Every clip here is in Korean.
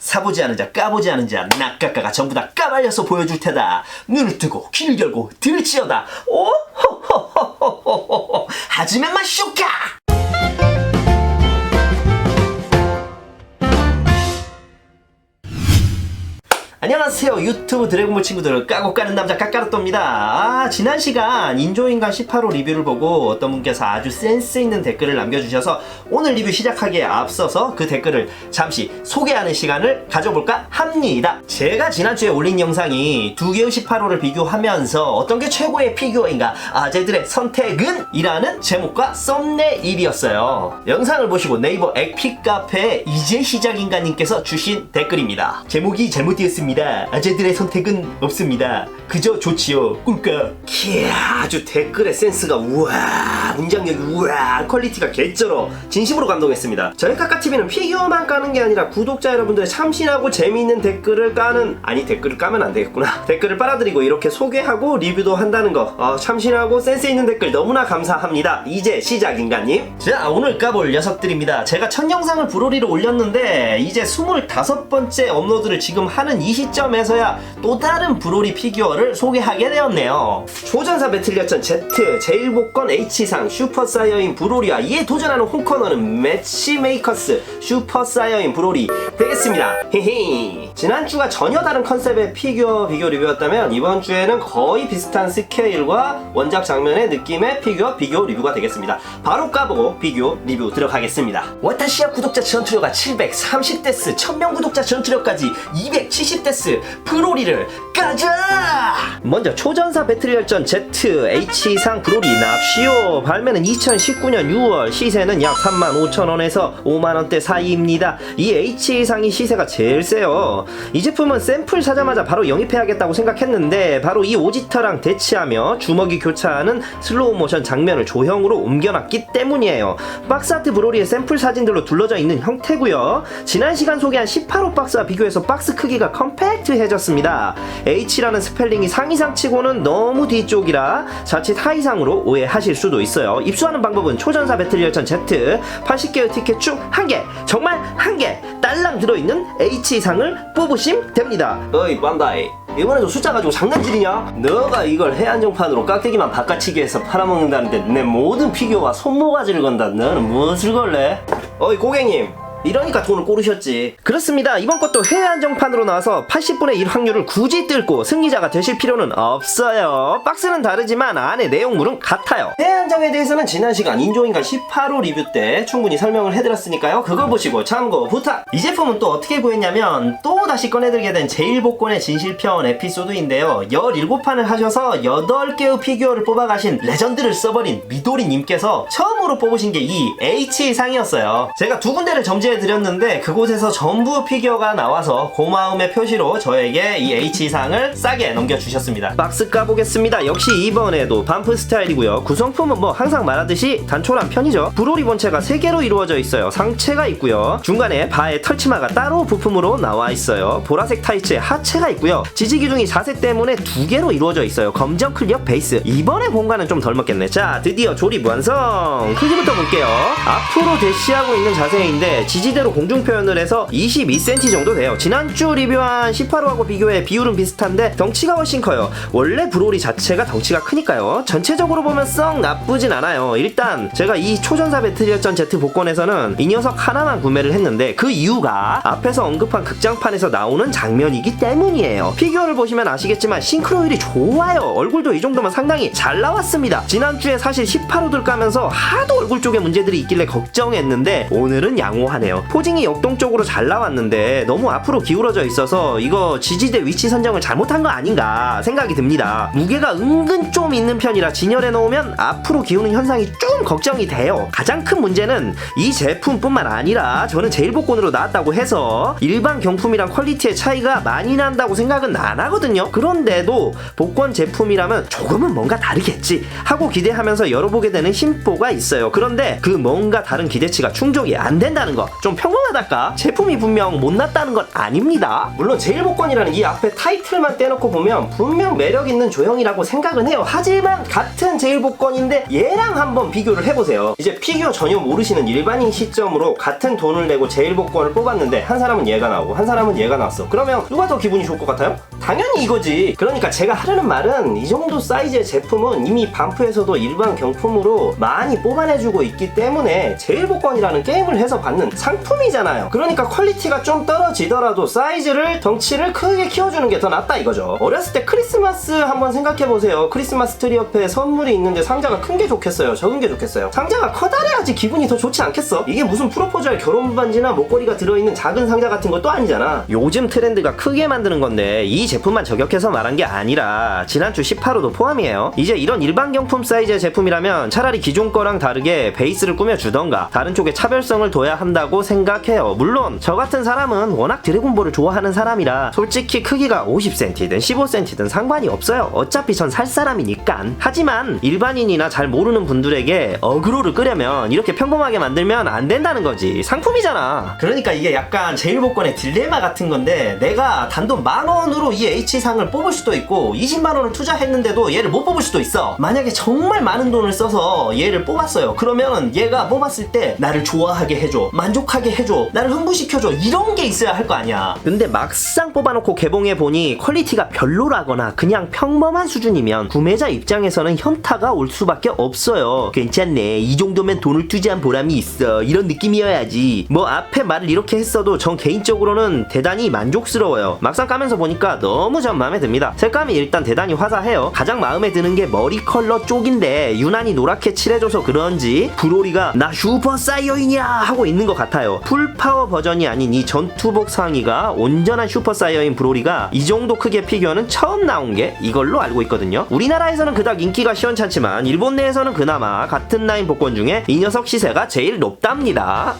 사보지 않은 자 까보지 않은 자 낙각가가 전부 다 까발려서 보여줄 테다. 눈을 뜨고 귀를 열고 들을지어다. 오호호호호호호 하지만 마쇼까. 안녕하세요, 유튜브 드래곤볼 친구들, 까고 까는 남자 까까로또입니다. 지난 시간 인조인간 18호 리뷰를 보고 어떤 분께서 아주 센스 있는 댓글을 남겨주셔서 오늘 리뷰 시작하기에 앞서서 그 댓글을 잠시 소개하는 시간을 가져볼까 합니다. 제가 지난주에 올린 영상이 두 개의 18호를 비교하면서 어떤 게 최고의 피규어인가, 아재들의 선택은? 이라는 제목과 썸네일이었어요. 영상을 보시고 네이버 액픽 카페에 이제 시작인가님께서 주신 댓글입니다. 제목이 잘못되었습니다. 아재들의 선택은 없습니다. 그저 좋지요. 꿀꺽. 이야, 아주 댓글의 센스가 우와, 문장력이 우와, 퀄리티가 개쩔어. 진심으로 감동했습니다. 저희 까까TV는 피규어만 까는 게 아니라 구독자 여러분들의 참신하고 재미있는 댓글을 까는, 아니 댓글을 까면 안 되겠구나. 댓글을 빨아들이고 이렇게 소개하고 리뷰도 한다는 거, 참신하고 센스 있는 댓글 너무나 감사합니다. 이제 시작인가님? 자, 오늘 까볼 녀석들입니다. 제가 첫 영상을 브로리로 올렸는데 이제 25번째 업로드를 지금 하는 이 시점에서야 또 다른 브로리 피규어를 소개하게 되었네요. 초전사 배틀리어전 Z, 제1복권 H상 슈퍼사이어인 브로리와 이에 도전하는 홈코너는 매치메이커스 슈퍼사이어인 브로리 되겠습니다. 헤헤. 지난주가 전혀 다른 컨셉의 피규어 비교 리뷰였다면 이번주에는 거의 비슷한 스케일과 원작 장면의 느낌의 피규어 비교 리뷰가 되겠습니다. 바로 까보고 비교 리뷰 들어가겠습니다. 와타시아 구독자 전투력가 730데스, 1000명 구독자 전투력까지 270데스, 브로리를 까자! 먼저 초전사 배틀리얼전 Z H상 브로리 납시오. 발매는 2019년 6월, 시세는 약 35,000원에서 5만원대 사이입니다. 이 H상이 시세가 제일 세요. 이 제품은 샘플 사자마자 바로 영입해야겠다고 생각했는데 바로 이 오지터랑 대치하며 주먹이 교차하는 슬로우 모션 장면을 조형으로 옮겨놨기 때문이에요. 박스아트 브로리의 샘플 사진들로 둘러져 있는 형태고요. 지난 시간 소개한 18호 박스와 비교해서 박스 크기가 컴팩트해졌습니다. H라는 스펠링이 상이상 치고는 너무 뒤쪽이라 자칫 하이상으로 오해하실 수도 있어요. 입수하는 방법은 초전사 배틀리얼전 Z 80개의 티켓 중 1개, 정말 1개 딸랑 들어있는 H상을 뽑으시면 됩니다. 어이 반다이, 이번에도 숫자 가지고 장난질이냐? 너가 이걸 해안정판으로 깍대기만 바꿔치기 해서 팔아먹는다는데 내 모든 피규어와 손모가지를 건다. 너는 무엇을 걸래? 어이 고객님, 이러니까 돈을 꼬르셨지. 그렇습니다. 이번 것도 해외 한정판으로 나와서 80분의 1 확률을 굳이 뚫고 승리자가 되실 필요는 없어요. 박스는 다르지만 안에 내용물은 같아요. 해외 한정에 대해서는 지난 시간 인조인간 18호 리뷰 때 충분히 설명을 해드렸으니까요. 그거 보시고 참고 부탁! 이 제품은 또 어떻게 구했냐면 또 다시 꺼내들게 된 제1복권의 진실편 에피소드인데요. 17판을 하셔서 8개의 피규어를 뽑아가신 레전드를 써버린 미도리님께서 처음으로 뽑으신 게 이 H상이었어요. 제가 두 군데를 점지해 드렸는데 그곳에서 전부 피규어가 나와서 고마움의 표시로 저에게 이 H상을 싸게 넘겨주셨습니다. 박스 까보겠습니다. 역시 이번에도 반프 스타일이고요. 구성품은 뭐 항상 말하듯이 단촐한 편이죠. 브로리 본체가 3개로 이루어져 있어요. 상체가 있고요. 중간에 바에 털치마가 따로 부품으로 나와 있어요. 보라색 타이츠에 하체가 있고요. 지지기둥이 자세 때문에 2개로 이루어져 있어요. 검정 클리어 베이스. 이번에 공간은 좀 덜 먹겠네. 자, 드디어 조립 완성! 크기부터 볼게요. 앞으로 대시하고 있는 자세인데 지지대로 공중 표현을 해서 22cm 정도 돼요. 지난주 리뷰한 18호하고 비교해 비율은 비슷한데 덩치가 훨씬 커요. 원래 브로리 자체가 덩치가 크니까요. 전체적으로 보면 썩 나쁘진 않아요. 일단 제가 이 초전사 배틀리얼전 Z 복권에서는 이 녀석 하나만 구매를 했는데 그 이유가 앞에서 언급한 극장판에서 나오는 장면이기 때문이에요. 피규어를 보시면 아시겠지만 싱크로율이 좋아요. 얼굴도 이 정도면 상당히 잘 나왔습니다. 지난주에 사실 18호들 까면서 하도 얼굴 쪽에 문제들이 있길래 걱정했는데 오늘은 양호하네요. 포징이 역동적으로 잘 나왔는데 너무 앞으로 기울어져 있어서 이거 지지대 위치 선정을 잘못한 거 아닌가 생각이 듭니다. 무게가 은근 좀 있는 편이라 진열해 놓으면 앞으로 기우는 현상이 좀 걱정이 돼요. 가장 큰 문제는 이 제품뿐만 아니라 저는 제1복권으로 나왔다고 해서 일반 경품이랑 퀄리티의 차이가 많이 난다고 생각은 안 하거든요. 그런데도 복권 제품이라면 조금은 뭔가 다르겠지 하고 기대하면서 열어보게 되는 심보가 있어요. 그런데 그 뭔가 다른 기대치가 충족이 안 된다는 거 좀 평범하달까? 제품이 분명 못났다는 건 아닙니다. 물론 제일복권이라는 이 앞에 타이틀만 떼놓고 보면 분명 매력있는 조형이라고 생각은 해요. 하지만 같은 제일복권인데 얘랑 한번 비교를 해보세요. 이제 피규어 전혀 모르시는 일반인 시점으로 같은 돈을 내고 제일복권을 뽑았는데 한 사람은 얘가 나오고 한 사람은 얘가 나왔어. 그러면 누가 더 기분이 좋을 것 같아요? 당연히 이거지. 그러니까 제가 하려는 말은 이 정도 사이즈의 제품은 이미 반프에서도 일반 경품으로 많이 뽑아내주고 있기 때문에 제일복권이라는 게임을 해서 받는 상품이잖아요. 그러니까 퀄리티가 좀 떨어지더라도 사이즈를, 덩치를 크게 키워주는 게 더 낫다 이거죠. 어렸을 때 크리스마스 한번 생각해보세요. 크리스마스 트리 옆에 선물이 있는데 상자가 큰 게 좋겠어요? 적은 게 좋겠어요? 상자가 커다래야지 기분이 더 좋지 않겠어? 이게 무슨 프로포즈할 결혼 반지나 목걸이가 들어있는 작은 상자 같은 것도 아니잖아. 요즘 트렌드가 크게 만드는 건데 이 제품만 저격해서 말한 게 아니라 지난주 18호도 포함이에요. 이제 이런 일반 경품 사이즈의 제품이라면 차라리 기존 거랑 다르게 베이스를 꾸며주던가 다른 쪽에 차별성을 둬야 한다고 생각해요. 물론 저 같은 사람은 워낙 드래곤볼을 좋아하는 사람이라 솔직히 크기가 50cm든 15cm든 상관이 없어요. 어차피 전 살 사람이니까. 하지만 일반인이나 잘 모르는 분들에게 어그로를 끄려면 이렇게 평범하게 만들면 안 된다는 거지. 상품이잖아. 그러니까 이게 약간 제일복권의 딜레마 같은 건데 내가 단돈 10,000원으로 이 H상을 뽑을 수도 있고 20만원을 투자했는데도 얘를 못 뽑을 수도 있어. 만약에 정말 많은 돈을 써서 얘를 뽑았어요. 그러면 얘가 뽑았을 때 나를 좋아하게 해줘, 만족하게 해줘, 나를 흥분시켜줘, 이런 게 있어야 할 거 아니야. 근데 막상 뽑아놓고 개봉해보니 퀄리티가 별로라거나 그냥 평범한 수준이면 구매자 입장에서는 현타가 올 수밖에 없어요. 괜찮네, 이 정도면 돈을 투자한 보람이 있어, 이런 느낌이어야지. 뭐 앞에 말을 이렇게 했어도 전 개인적으로는 대단히 만족스러워요. 막상 까면서 보니까 너무 전 마음에 듭니다. 색감이 일단 대단히 화사해요. 가장 마음에 드는 게 머리 컬러 쪽인데 유난히 노랗게 칠해줘서 그런지 브로리가 나 슈퍼 사이어인이야 하고 있는 것 같아요. 풀파워 버전이 아닌 이 전투복 상의가 온전한 슈퍼 사이어인 브로리가 이 정도 크기의 피규어는 처음 나온 게 이걸로 알고 있거든요. 우리나라에서는 그닥 인기가 시원찮지만 일본 내에서는 그나마 같은 라인 복권 중에 이 녀석 시세가 제일 높답니다.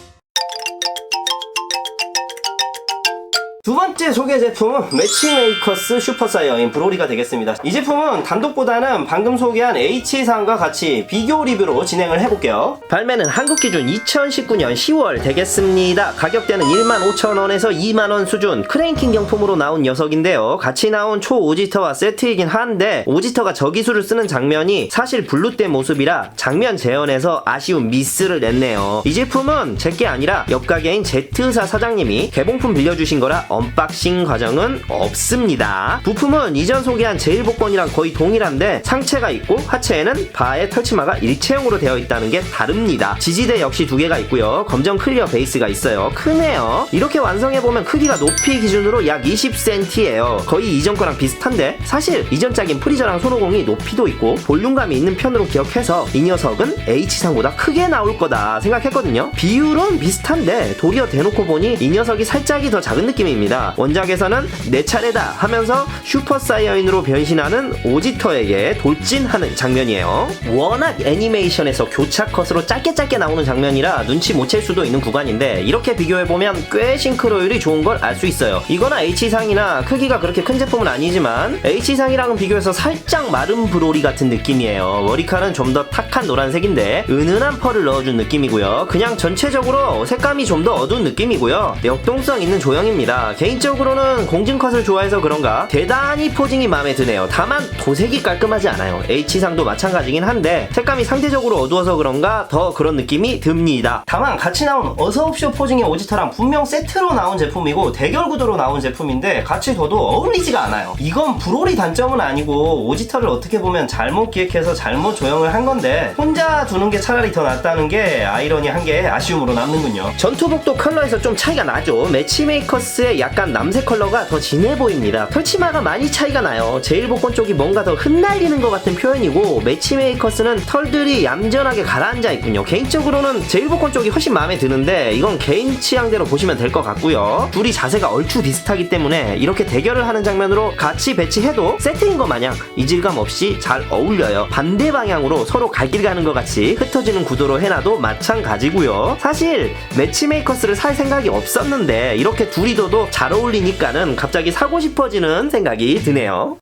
두 번째 소개 제품은 매치메이커스 슈퍼사이어인 브로리가 되겠습니다. 이 제품은 단독보다는 방금 소개한 H상과 같이 비교 리뷰로 진행을 해볼게요. 발매는 한국 기준 2019년 10월 되겠습니다. 가격대는 15,000원에서 2만원 수준 크레인킹 경품으로 나온 녀석인데요. 같이 나온 초 오지터와 세트이긴 한데 오지터가 저기술을 쓰는 장면이 사실 블루 때 모습이라 장면 재현에서 아쉬운 미스를 냈네요. 이 제품은 제게 아니라 옆 가게인 Z사 사장님이 개봉품 빌려주신 거라 언박싱 과정은 없습니다. 부품은 이전 소개한 제일복권이랑 거의 동일한데 상체가 있고 하체에는 바의 털치마가 일체형으로 되어 있다는 게 다릅니다. 지지대 역시 두 개가 있고요. 검정 클리어 베이스가 있어요. 크네요. 이렇게 완성해보면 크기가 높이 기준으로 약 20cm예요. 거의 이전 거랑 비슷한데 사실 이전 짝인 프리저랑 손오공이 높이도 있고 볼륨감이 있는 편으로 기억해서 이 녀석은 H상보다 크게 나올 거다 생각했거든요. 비율은 비슷한데 도리어 대놓고 보니 이 녀석이 살짝이 더 작은 느낌입니다. 원작에서는 내 차례다 하면서 슈퍼 사이어인으로 변신하는 오지터에게 돌진하는 장면이에요. 워낙 애니메이션에서 교차 컷으로 짧게 나오는 장면이라 눈치 못 챌 수도 있는 구간인데 이렇게 비교해보면 꽤 싱크로율이 좋은 걸 알 수 있어요. 이거나 H상이나 크기가 그렇게 큰 제품은 아니지만 H상이랑은 비교해서 살짝 마른 브로리 같은 느낌이에요. 머리카락은 좀 더 탁한 노란색인데 은은한 펄을 넣어준 느낌이고요. 그냥 전체적으로 색감이 좀 더 어두운 느낌이고요. 역동성 있는 조형입니다. 개인적으로는 공진컷을 좋아해서 그런가 대단히 포징이 마음에 드네요. 다만 도색이 깔끔하지 않아요. H상도 마찬가지긴 한데 색감이 상대적으로 어두워서 그런가 더 그런 느낌이 듭니다. 다만 같이 나온 어서옵쇼 포징의 오지터랑 분명 세트로 나온 제품이고 대결 구도로 나온 제품인데 같이 둬도 어울리지가 않아요. 이건 브로리 단점은 아니고 오지터를 어떻게 보면 잘못 기획해서 잘못 조형을 한 건데 혼자 두는 게 차라리 더 낫다는 게 아이러니한 게 아쉬움으로 남는군요. 전투복도 컬러에서 좀 차이가 나죠. 매치메이커스의 약간 남색 컬러가 더 진해 보입니다. 털치마가 많이 차이가 나요. 제일복권 쪽이 뭔가 더 흩날리는 것 같은 표현이고 매치메이커스는 털들이 얌전하게 가라앉아 있군요. 개인적으로는 제일복권 쪽이 훨씬 마음에 드는데 이건 개인 취향대로 보시면 될 것 같고요. 둘이 자세가 얼추 비슷하기 때문에 이렇게 대결을 하는 장면으로 같이 배치해도 세트인 것 마냥 이질감 없이 잘 어울려요. 반대 방향으로 서로 갈 길 가는 것 같이 흩어지는 구도로 해놔도 마찬가지고요. 사실 매치메이커스를 살 생각이 없었는데 이렇게 둘이 둬도 잘 어울리니까는 갑자기 사고 싶어지는 생각이 드네요.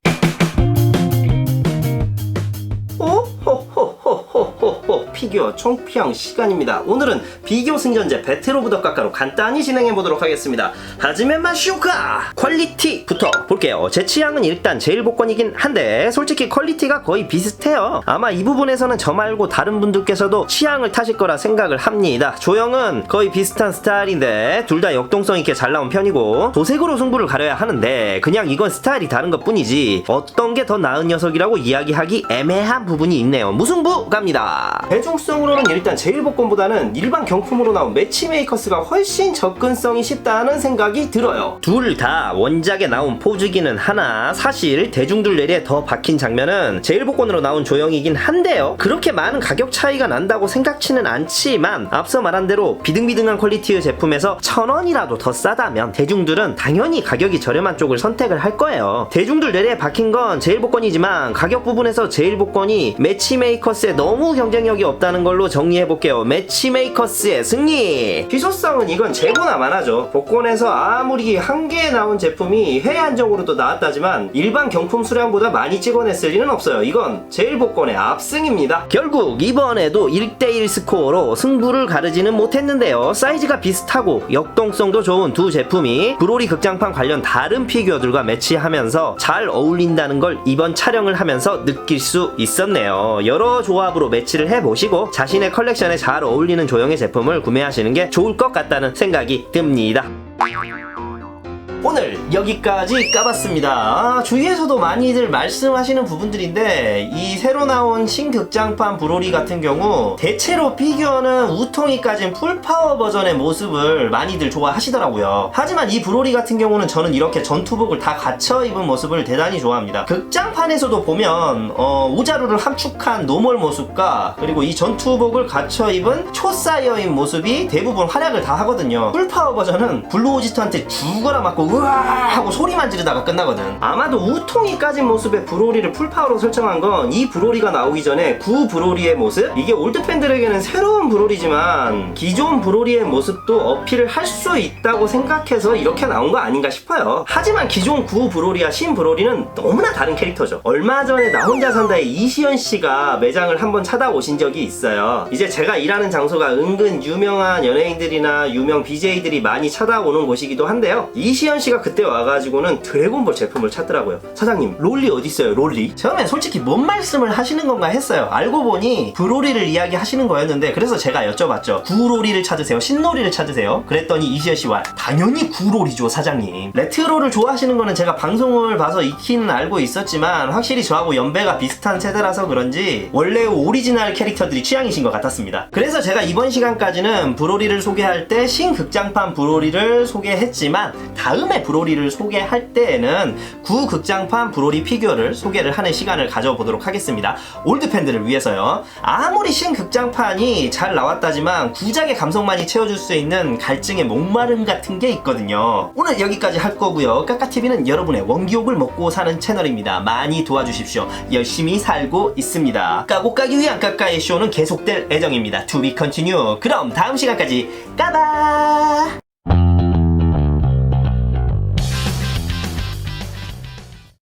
피규어 총평 시간입니다. 오늘은 비교 승전제 배틀 오브 더 까까로 간단히 진행해보도록 하겠습니다. 하지메 마시오카! 퀄리티부터 볼게요. 제 취향은 일단 제일 복권이긴 한데 솔직히 퀄리티가 거의 비슷해요. 아마 이 부분에서는 저 말고 다른 분들께서도 취향을 타실 거라 생각을 합니다. 조형은 거의 비슷한 스타일인데 둘 다 역동성 있게 잘 나온 편이고 도색으로 승부를 가려야 하는데 그냥 이건 스타일이 다른 것 뿐이지 어떤 게 더 나은 녀석이라고 이야기하기 애매한 부분이 있네요. 무승부 갑니다. 대중성으로는 일단 제일 복권보다는 일반 경품으로 나온 매치메이커스가 훨씬 접근성이 쉽다는 생각이 들어요. 둘 다 원작에 나온 포즈기는 하나 사실 대중들 뇌리에 더 박힌 장면은 제일 복권으로 나온 조형이긴 한데요. 그렇게 많은 가격 차이가 난다고 생각치는 않지만 앞서 말한 대로 비등비등한 퀄리티의 제품에서 1000원이라도 더 싸다면 대중들은 당연히 가격이 저렴한 쪽을 선택을 할 거예요. 대중들 뇌리에 박힌 건 제일 복권이지만 가격 부분에서 제일 복권이 매치메이커스에 너무 경쟁력이 없다는 걸로 정리해볼게요. 매치메이커스의 승리! 희소성은 이건 재고나 마나죠. 복권에서 아무리 한 개에 나온 제품이 해외 한정으로도 나왔다지만 일반 경품 수량보다 많이 찍어냈을 리는 없어요. 이건 제일 복권의 압승입니다. 결국 이번에도 1대1 스코어로 승부를 가르지는 못했는데요. 사이즈가 비슷하고 역동성도 좋은 두 제품이 브로리 극장판 관련 다른 피규어들과 매치하면서 잘 어울린다는 걸 이번 촬영을 하면서 느낄 수 있었네요. 여러 조합으로 매치를 해보시고 자신의 컬렉션에 잘 어울리는 조형의 제품을 구매하시는 게 좋을 것 같다는 생각이 듭니다. 오늘 여기까지 까봤습니다. 주위에서도 많이들 말씀하시는 부분들인데 이 새로 나온 신극장판 브로리 같은 경우 대체로 피규어는 우통이까진 풀파워 버전의 모습을 많이들 좋아하시더라고요. 하지만 이 브로리 같은 경우는 저는 이렇게 전투복을 다 갖춰 입은 모습을 대단히 좋아합니다. 극장판에서도 보면 오자루를 함축한 노멀 모습과 그리고 이 전투복을 갖춰 입은 초사이어인 모습이 대부분 활약을 다 하거든요. 풀파워 버전은 블루오지트한테 죽어라 맞고 으아 하고 소리만 지르다가 끝나거든. 아마도 우통이 까진 모습의 브로리를 풀파워로 설정한 건 이 브로리가 나오기 전에 구 브로리의 모습? 이게 올드 팬들에게는 새로운 브로리지만 기존 브로리의 모습도 어필을 할 수 있다고 생각해서 이렇게 나온 거 아닌가 싶어요. 하지만 기존 구 브로리와 신 브로리는 너무나 다른 캐릭터죠. 얼마 전에 나 혼자 산다의 이시연 씨가 매장을 한번 찾아오신 적이 있어요. 이제 제가 일하는 장소가 은근 유명한 연예인들이나 유명 BJ들이 많이 찾아오는 곳이기도 한데요. 이시연 씨가 그때 와가지고는 드래곤볼 제품을 찾더라고요. 사장님 롤리 어딨어요 롤리? 처음엔 솔직히 뭔 말씀을 하시는 건가 했어요. 알고 보니 브로리를 이야기 하시는 거였는데 그래서 제가 여쭤봤죠. 구로리를 찾으세요? 신로리를 찾으세요? 그랬더니 이시연 씨와 당연히 구로리죠 사장님. 레트로를 좋아하시는 거는 제가 방송을 봐서 익히는 알고 있었지만 확실히 저하고 연배가 비슷한 세대라서 그런지 원래 오리지널 캐릭터들이 취향이신 것 같았습니다. 그래서 제가 이번 시간까지는 브로리를 소개할 때 신극장판 브로리를 소개했지만 다음에 브로리를 소개할 때에는 구극장판 브로리 피규어를 소개를 하는 시간을 가져보도록 하겠습니다. 올드 팬들을 위해서요. 아무리 신극장판이 잘 나왔다지만 구작의 감성만이 채워줄 수 있는 갈증의 목마름 같은 게 있거든요. 오늘 여기까지 할 거고요. 까까TV는 여러분의 원기욕을 먹고 사는 채널입니다. 많이 도와주십시오. 열심히 살고 있습니다. 까고 까기 위한 까까의 쇼는 계속될 예정입니다. To be continue. 그럼 다음 시간까지 까봐!